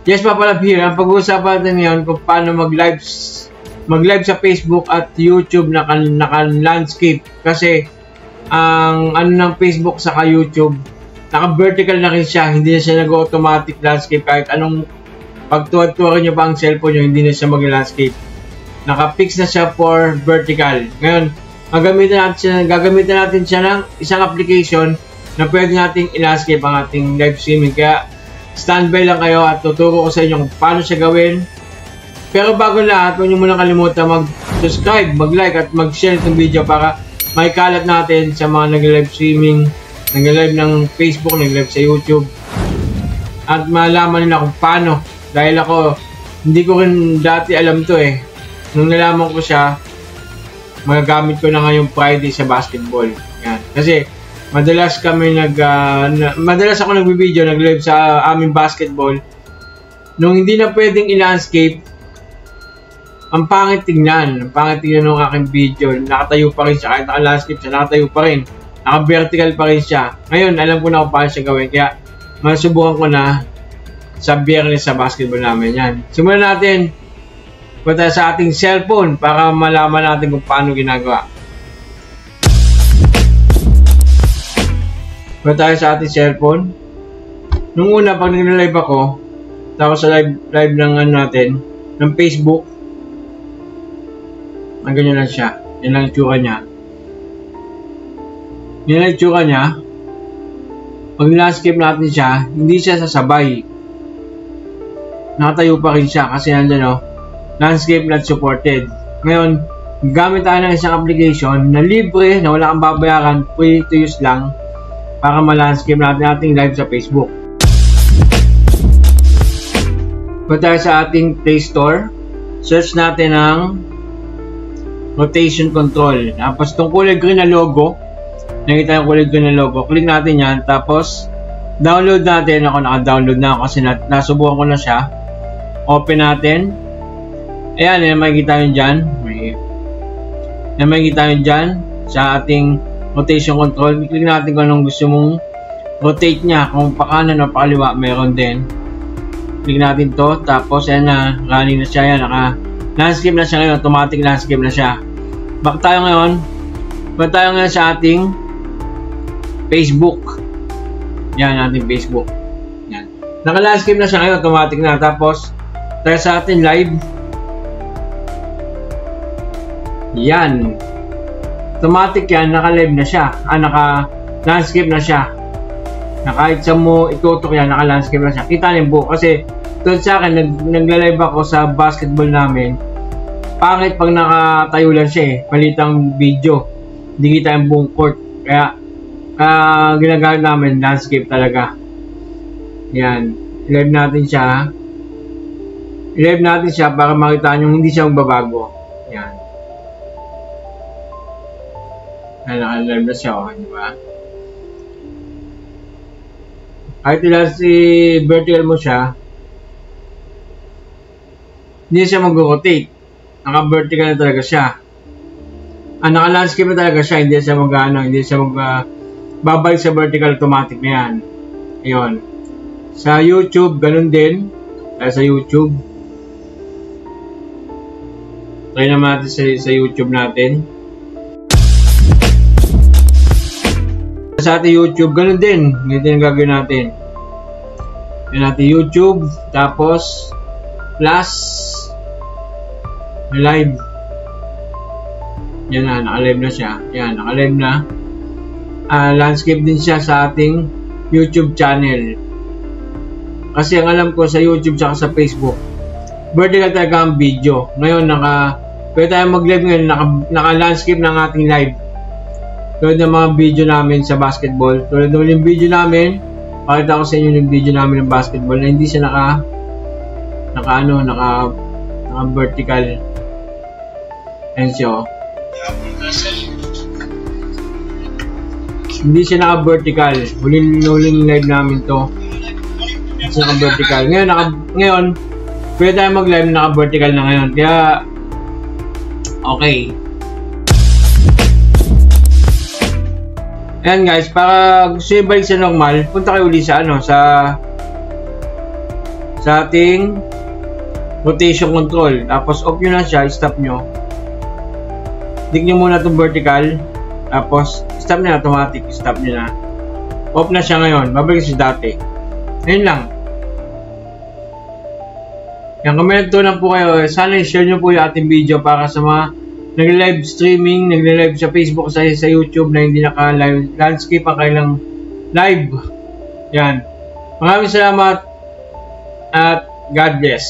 Yes, Papa Love here. Ang pag-uusapan natin ngayon kung paano mag-live sa Facebook at YouTube na landscape. Kasi ang ano ng Facebook saka YouTube, naka-vertical na rin siya. Hindi na siya nag-automatic landscape. Kahit anong pagtuwad-tuwa nyo pa ang cellphone nyo, hindi na siya mag-landscape. Naka-fix na siya for vertical. Ngayon, gagamitan natin siya ng isang application na pwede nating i-landscape ang ating live streaming. Kaya standby lang kayo at tuturo ko sa inyo kung paano siya gawin. Pero bago lahat, huwag nyo muna kalimutan mag-subscribe, mag-like at mag-share itong video para may kalat natin sa mga nag-live streaming, nag-live ng Facebook, nag-live sa YouTube. At malaman nila kung paano. Dahil ako, hindi ko rin dati alam to eh. Nung nalaman ko siya, magagamit ko na ngayong Friday sa basketball. Yan. Kasi madalas ako nagbibideo, nag-live sa aming basketball. Nung hindi na pwedeng i-landscape, ang pangit tingnan. Ang pangit tingnan ng aking video. Nakatayo pa rin siya. Kahit naka-landscape siya, nakatayo pa rin. Naka-vertical pa rin siya. Ngayon, alam ko na kung paano siya gawin. Kaya, masubukan ko na sa Biyernes sa basketball namin. Yan. Simulan natin. Punta sa ating cellphone para malaman natin kung paano ginagawa. Punta tayo sa ating cellphone. Nung una, pag nag-live ako, tapos sa live ng natin, ng Facebook, ang ganyan lang siya. Yan lang yung tsura niya. Yan lang yung tsura niya. Pag landscape natin siya, hindi siya sasabay. Nakatayo pa rin siya kasi nandyan o. Landscape not supported. Ngayon, gamit tayo ng isang application na libre, na wala kang babayaran, free to use lang, para ma-landscape natin ating live sa Facebook. Punta tayo sa ating Play Store. Search natin ang rotation control. Tapos itong kulay green na logo, nakita yung kulay green na logo, click natin yan, tapos download natin. Ako naka-download na ako kasi nasubukan ko na siya. Open natin. Ayan, yan makikita nyo dyan. Yan makikita nyo dyan sa ating rotation control. Click natin kung anong gusto mong rotate nya. Kung pakanan o pakaliwa, meron din. Click natin to. Tapos, ayan na. Running na siya. Yan, naka-landscape na siya ngayon. Automatic landscape na siya. Back tayo ngayon. Back tayo ngayon sa ating Facebook. Yan, ating Facebook. Yan. Naka-landscape na siya ngayon. Automatic na. Tapos, tayo sa ating live. Yan. Automatic yan, naka-live na siya. Naka-landscape na siya. Kahit sa mo itutok yan, naka-landscape na siya. Kita niyo po. Kasi, tulad sa akin, nagla-live ako sa basketball namin. Pangit pag nakatayo lang siya eh. Malitang video. Hindi kita yung buong court. Kaya, ginagamit namin, landscape talaga. Yan. I-live natin siya. I-live natin siya para makita nyo hindi siya magbabago. Yan. Naka-live na siya, di ba? Kahit vertical mo siya, hindi siya mag-rotate. Naka-vertical na talaga siya. Naka-landscape na talaga siya, hindi siya hindi siya babalik sa vertical, automatic na yan. Ayun. Sa YouTube, ganun din. Sa YouTube. Try naman natin sa YouTube natin. Sa ating YouTube, ganun din. Ganito yung gagawin natin. Yan natin YouTube, tapos plus live. Yan na, naka-live na siya. Yan, naka-live na. Landscape din siya sa ating YouTube channel. Kasi ang alam ko sa YouTube at sa Facebook, vertical talaga ang video. Ngayon, pwede tayong mag-live ngayon, naka-landscape ng ating live. Tulad ng mga video namin sa basketball. Tulad ng yung video namin, pakita ko sa inyo yung video namin ng basketball na hindi siya naka-vertical. Ayan siya. Hindi siya naka-vertical. Huling live namin to. Hindi siya naka-vertical. Ngayon, pwede tayo mag-live na naka-vertical na ngayon. Kaya, okay. Ayan guys, para gusto nyo balik sa normal, punta kayo ulit sa sa ating rotation control. Tapos off nyo na siya, stop nyo. Click nyo muna itong vertical. Tapos stop nyo na, automatic. Stop nyo na. Off na siya ngayon. Babalik siya dati. Ngayon lang. Yan, kung may nagtunan po kayo, sana i-share nyo po yung ating video para sa mga nag-live streaming, nag-live sa Facebook, sa YouTube na hindi naka-live landscape ang kailang live. Yan. Maraming salamat at God bless.